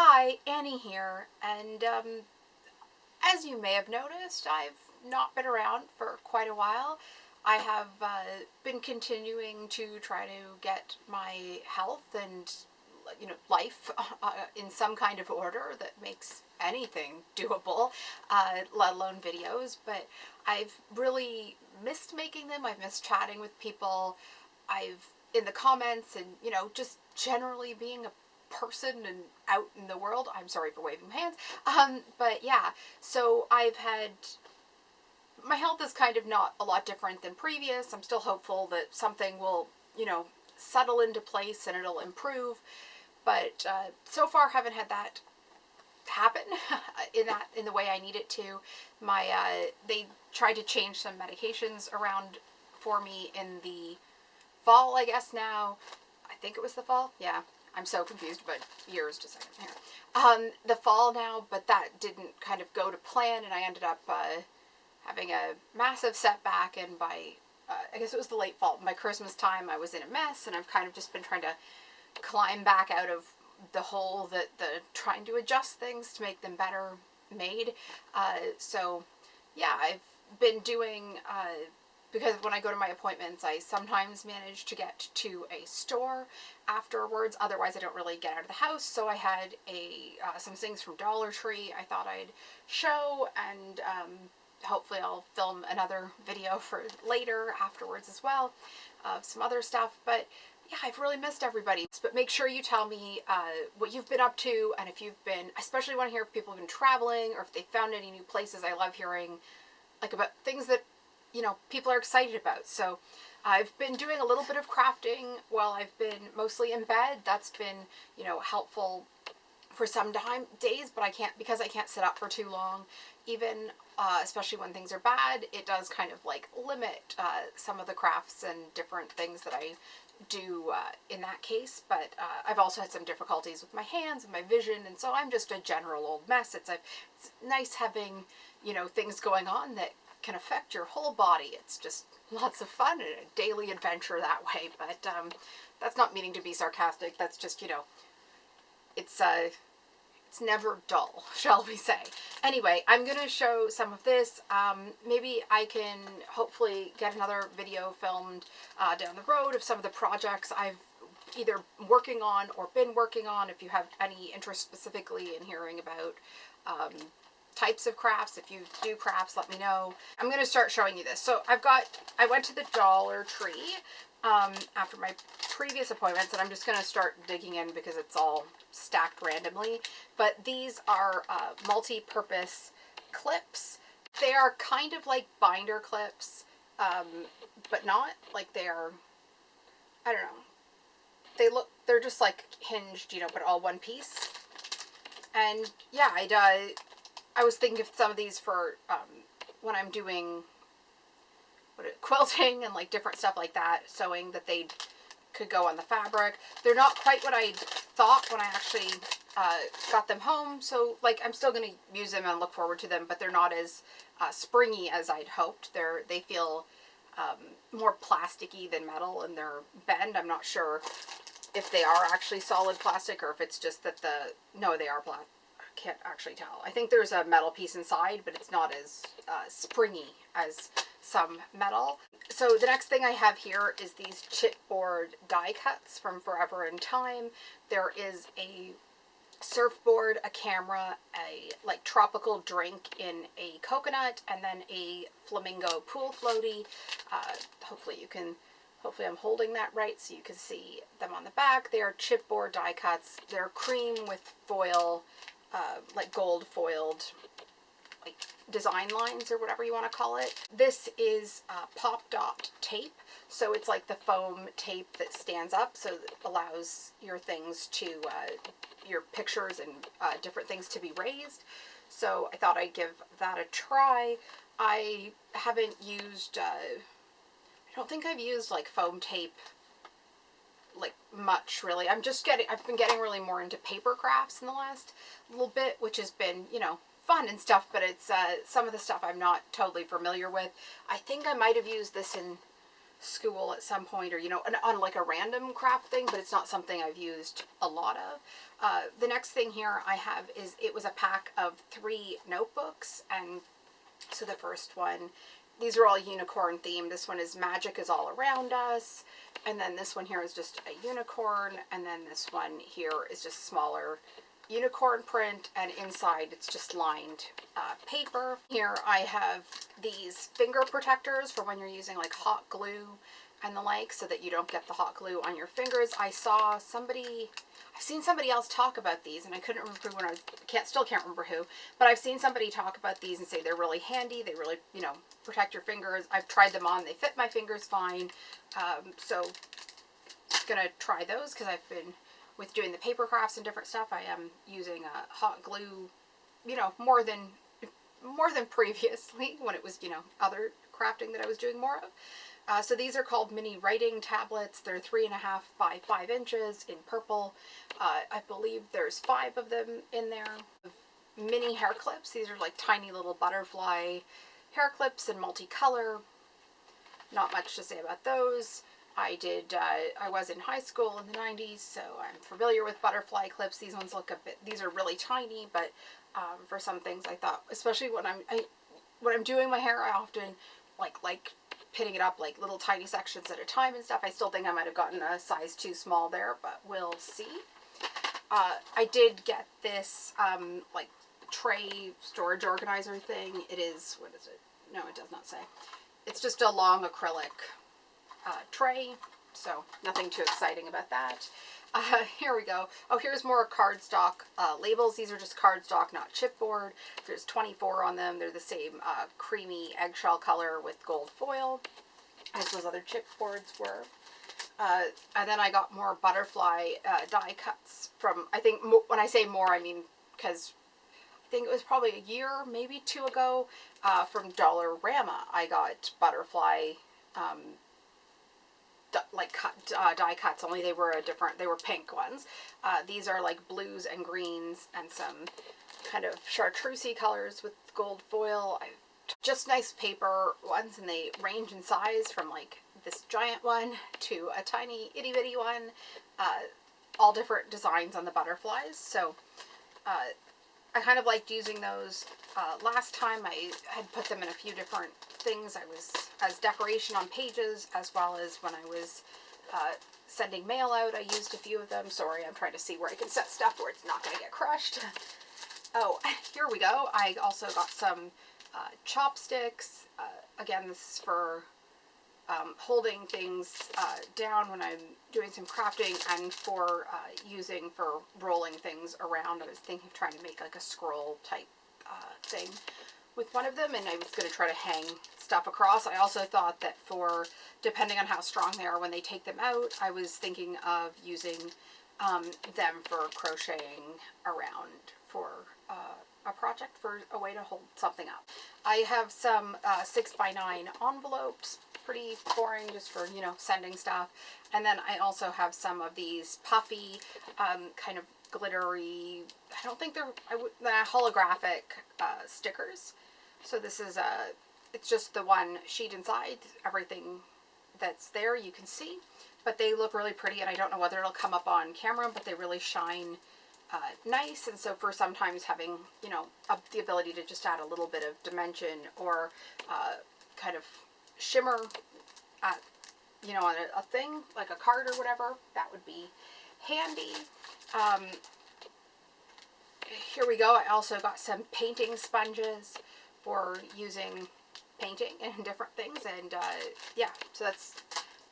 Hi, Annie here, and as you may have noticed, I've not been around for quite a while. I have been continuing to try to get my health and life in some kind of order that makes anything doable, let alone videos. But I've really missed making them. I've missed chatting with people. I've in the comments and just generally being a person and out in the world. I'm sorry for waving my hands. But yeah, so I've had my health is kind of not a lot different than previous. I'm still hopeful that something will, settle into place and it'll improve. But so far, haven't had that happen in the way I need it to. My they tried to change some medications around for me in the fall, I guess now. I think it was the fall. Yeah, I'm so confused, but years to second here. The fall now, but that didn't kind of go to plan, and I ended up having a massive setback. And by I guess it was the late fall, by Christmas time, I was in a mess, and I've kind of just been trying to climb back out of the hole that the trying to adjust things to make them better made. So yeah, I've been doing because when I go to my appointments, I sometimes manage to get to a store afterwards. Otherwise, I don't really get out of the house. So I had some things from Dollar Tree I thought I'd show, and hopefully I'll film another video for later afterwards as well of some other stuff. But yeah, I've really missed everybody. But make sure you tell me what you've been up to, and if you've been, I especially want to hear if people have been traveling or if they found any new places. I love hearing about things that people are excited about. So I've been doing a little bit of crafting while I've been mostly in bed. That's been helpful for some days, but because I can't sit up for too long, even especially when things are bad, it does kind of limit some of the crafts and different things that I do in that case. But I've also had some difficulties with my hands and my vision, and so I'm just a general old mess. It's nice having things going on that can affect your whole body. It's just lots of fun and a daily adventure that way. But that's not meaning to be sarcastic. That's just it's never dull, shall we say. Anyway, I'm going to show some of this. Maybe I can hopefully get another video filmed down the road of some of the projects I've either working on or been working on. If you have any interest specifically in hearing about types of crafts, if you do crafts, let me know. I'm going to start showing you this. So I went to the Dollar Tree after my previous appointments, and I'm just going to start digging in because it's all stacked randomly. But these are multi-purpose clips. They are kind of like binder clips, but not like they are, I don't know. They're just like hinged, but all one piece. And yeah, I was thinking of some of these for when I'm doing quilting and different stuff like that, sewing, that they could go on the fabric. They're not quite what I thought when I actually got them home, so I'm still going to use them and look forward to them, but they're not as springy as I'd hoped. They feel more plasticky than metal, and they're bend. I'm not sure if they are actually solid plastic or if it's just that no, they are plastic. I can't actually tell. I think there's a metal piece inside, but it's not as springy as some metal. So the next thing I have here is these chipboard die cuts from Forever and Thyme. There is a surfboard, a camera, a tropical drink in a coconut, and then a flamingo pool floaty. Hopefully I'm holding that right so you can see them on the back. They are chipboard die cuts. They're cream with foil, gold foiled design lines or whatever you want to call it. This is pop dot tape, so it's like the foam tape that stands up, so it allows your things to your pictures and different things to be raised. So I thought I'd give that a try. I haven't used I don't think I've used foam tape much, really. I've been getting really more into paper crafts in the last little bit, which has been fun and stuff, but it's some of the stuff I'm not totally familiar with. I think I might have used this in school at some point, or on like a random craft thing, but it's not something I've used a lot of. The next thing here I have is, it was a pack of 3 notebooks, and so the first one, these are all unicorn themed. This one is Magic is All Around Us, and then this one here is just a unicorn, and then this one here is just smaller unicorn print, and inside it's just lined paper. Here I have these finger protectors for when you're using like hot glue and the like, so that you don't get the hot glue on your fingers. I've seen somebody else talk about these, and I couldn't remember when still can't remember who, but I've seen somebody talk about these and say they're really handy. They really, protect your fingers. I've tried them on. They fit my fingers fine. So I'm going to try those, because I've been, with doing the paper crafts and different stuff, I am using hot glue, more than previously, when it was, other crafting that I was doing more of. So these are called mini writing tablets. They're 3.5 by 5 inches in purple. I believe there's 5 of them in there. Mini hair clips. These are like tiny little butterfly hair clips in multicolor. Not much to say about those. I was in high school in the 90s, so I'm familiar with butterfly clips. These ones look these are really tiny, but for some things I thought, especially when I'm doing my hair, I often like pitting it up like little tiny sections at a time and stuff. I still think I might have gotten a size too small there, but we'll see. I did get this like tray storage organizer thing. It is, what is it? No, it does not say. It's just a long acrylic tray, so nothing too exciting about that. Here we go. Oh, here's more cardstock labels. These are just cardstock, not chipboard. There's 24 on them. They're the same creamy eggshell color with gold foil as those other chipboards were. And then I got more butterfly die cuts from, I think, when I say more, I mean, because I think it was probably a year, maybe 2 ago, from Dollarama, I got butterfly die cuts, only they were they were pink ones. These are like blues and greens and some kind of chartreusey colors with gold foil. Just nice paper ones, and they range in size from like this giant one to a tiny itty bitty one. All different designs on the butterflies. So I kind of liked using those. Last time I had put them in a few different things. I was as decoration on pages, as well as when I was sending mail out, I used a few of them. Sorry, I'm trying to see where I can set stuff where it's not going to get crushed. Oh, here we go. I also got some chopsticks. Again, this is for holding things down when I'm doing some crafting, and for using for rolling things around. I was thinking of trying to make like a scroll type thing with one of them, and I was going to try to hang stuff across. I also thought that for, depending on how strong they are when they take them out, I was thinking of using them for crocheting around for a project, for a way to hold something up. I have some 6x9 envelopes, pretty boring, just for, sending stuff. And then I also have some of these puffy, kind of glittery, I don't think they're, holographic stickers. So this is it's just the one sheet inside. Everything that's there you can see, but they look really pretty, and I don't know whether it'll come up on camera, but they really shine nice. And so for sometimes having, the ability to just add a little bit of dimension or kind of shimmer on a thing, like a card or whatever, that would be handy. Here we go. I also got some painting sponges for using painting and different things, and yeah, so that's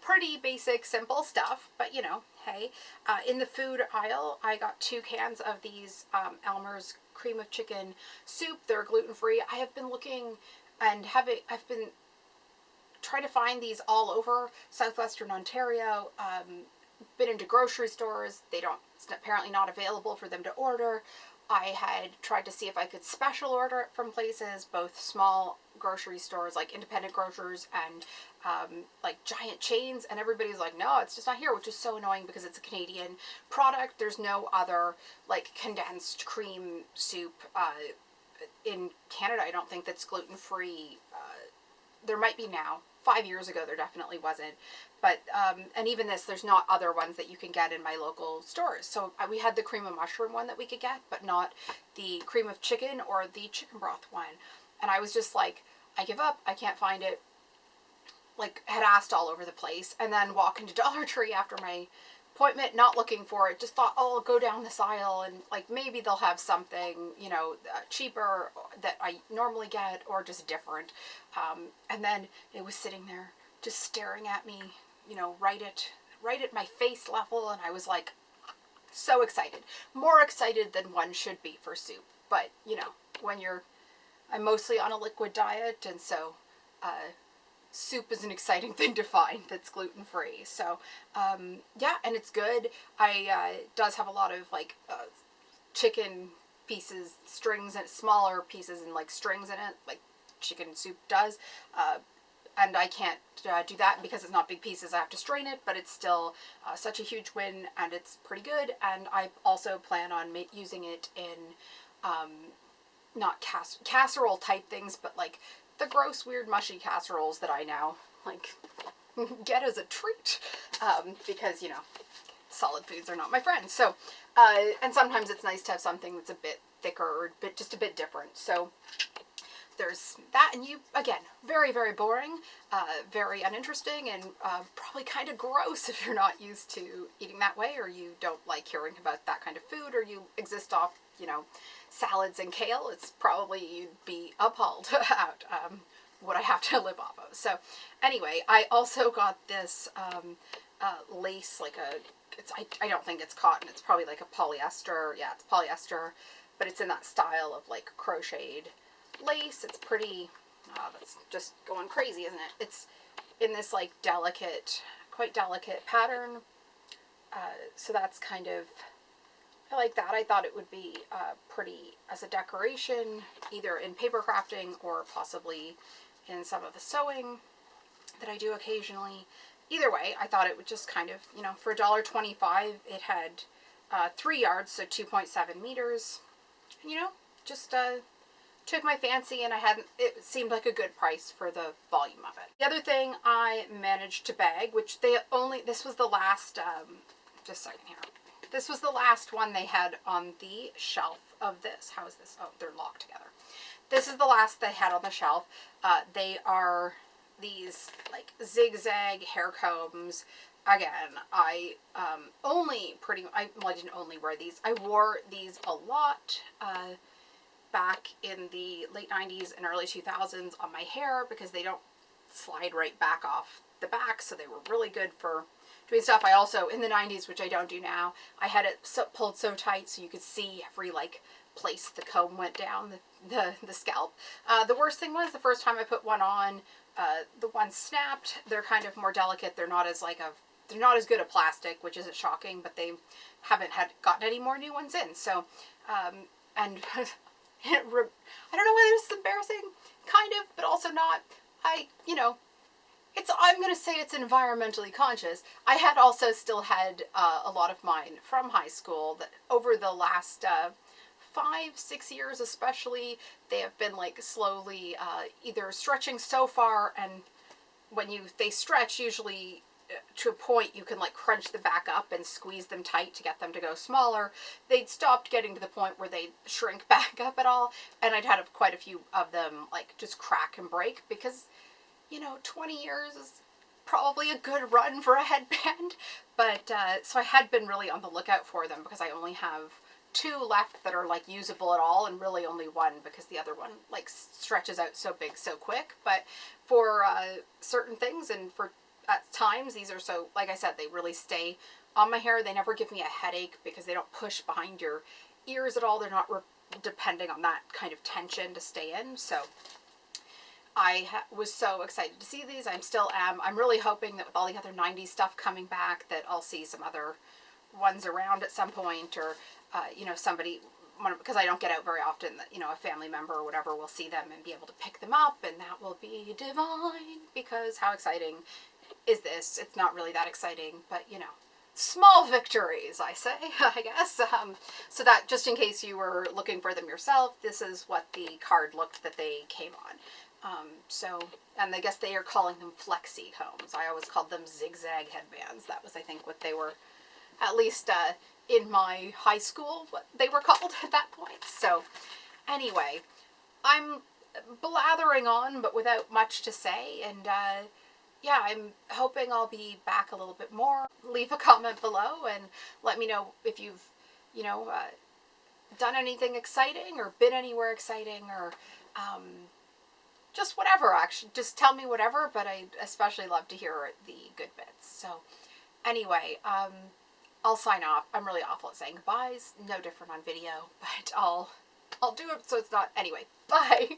pretty basic, simple stuff, but hey. In the food aisle, I got 2 cans of these Elmer's cream of chicken soup. They're gluten-free. I have been looking and I've been trying to find these all over southwestern Ontario. Been into grocery stores. It's apparently not available for them to order. I had tried to see if I could special order it from places, both small grocery stores like independent grocers and like giant chains, and everybody's like, no, it's just not here, which is so annoying because it's a Canadian product. There's no other like condensed cream soup in Canada, I don't think, that's gluten-free. There might be now, 5 years ago there definitely wasn't. But, and even this, there's not other ones that you can get in my local stores. So we had the cream of mushroom one that we could get, but not the cream of chicken or the chicken broth one. And I was just like, I give up. I can't find it. Like, had asked all over the place, and then walk into Dollar Tree after my appointment, not looking for it, just thought, oh, I'll go down this aisle and like maybe they'll have something, you know, cheaper that I normally get, or just different. And then it was sitting there just staring at me, you know, right at my face level, and I was like so excited, more excited than one should be for soup. But you know, I'm mostly on a liquid diet, and so soup is an exciting thing to find that's gluten-free. So yeah, and it's good. It does have a lot of like chicken pieces, strings, and smaller pieces and like strings in it, like chicken soup does. And I can't do that because it's not big pieces. I have to strain it, but it's still such a huge win, and it's pretty good. And I also plan on using it in not casserole type things, but like the gross, weird, mushy casseroles that I now like get as a treat, because you know, solid foods are not my friend. So, and sometimes it's nice to have something that's a bit thicker or just a bit different. So there's that, and you, again, very, very boring, very uninteresting, and probably kind of gross if you're not used to eating that way, or you don't like hearing about that kind of food, or you exist off, you know, salads and kale. It's probably, you'd be appalled at what I have to live off of. So anyway, I also got this lace, like I don't think it's cotton, it's probably like a polyester. Yeah, it's polyester, but it's in that style of like crocheted lace. It's pretty, that's just going crazy, isn't it? It's in this like quite delicate pattern. So that's kind of, I like that. I thought it would be pretty as a decoration, either in paper crafting or possibly in some of the sewing that I do occasionally. Either way, I thought it would just kind of, you know, for $1.25, it had 3 yards, so 2.7 meters. You know, just took my fancy, and it seemed like a good price for the volume of it. The other thing I managed to bag, which this was the last, just a second here. This was the last one they had on the shelf of this. How is this? Oh, they're locked together. This is the last they had on the shelf. They are these like zigzag hair combs. Again, I didn't only wear these. I wore these a lot back in the late 90s and early 2000s on my hair, because they don't slide right back off the back, so they were really good for doing stuff. I also, in the 90s, which I don't do now, I had it pulled so tight so you could see every like place the comb went down the scalp. The worst thing was the first time I put one on, the one snapped. They're kind of more delicate. They're not as good a plastic, which isn't shocking, but they haven't gotten any more new ones in. So, and I don't know whether this is embarrassing, kind of, but also not. You know, I'm going to say it's environmentally conscious. I had also still had a lot of mine from high school that over the last 5-6 years especially, they have been like slowly either stretching so far, and when they stretch, usually to a point you can like crunch them back up and squeeze them tight to get them to go smaller. They'd stopped getting to the point where they shrink back up at all, and I'd had quite a few of them like just crack and break, because you know, 20 years is probably a good run for a headband. But so I had been really on the lookout for them, because I only have 2 left that are like usable at all, and really only 1 because the other one like stretches out so big so quick. But for certain things, and for at times, these are so, like I said, they really stay on my hair. They never give me a headache because they don't push behind your ears at all. They're not depending on that kind of tension to stay in. So I was so excited to see these. I still am. I'm really hoping that with all the other 90s stuff coming back, that I'll see some other ones around at some point, or you know, somebody, because I don't get out very often, that, you know, a family member or whatever will see them and be able to pick them up, and that will be divine, because how exciting is this? It's not really that exciting, but you know, small victories, I say, I guess. So that, just in case you were looking for them yourself, this is what the card looked that they came on. So, and I guess they are calling them flexi combs. I always called them zigzag headbands. That was, I think, what they were, at least in my high school, what they were called at that point. So, anyway, I'm blathering on, but without much to say, and yeah, I'm hoping I'll be back a little bit more. Leave a comment below and let me know if you've, you know, done anything exciting or been anywhere exciting or just whatever, actually. Just tell me whatever, but I especially love to hear the good bits. So, anyway, I'll sign off. I'm really awful at saying goodbyes. No different on video, but I'll do it so it's not. Anyway, bye.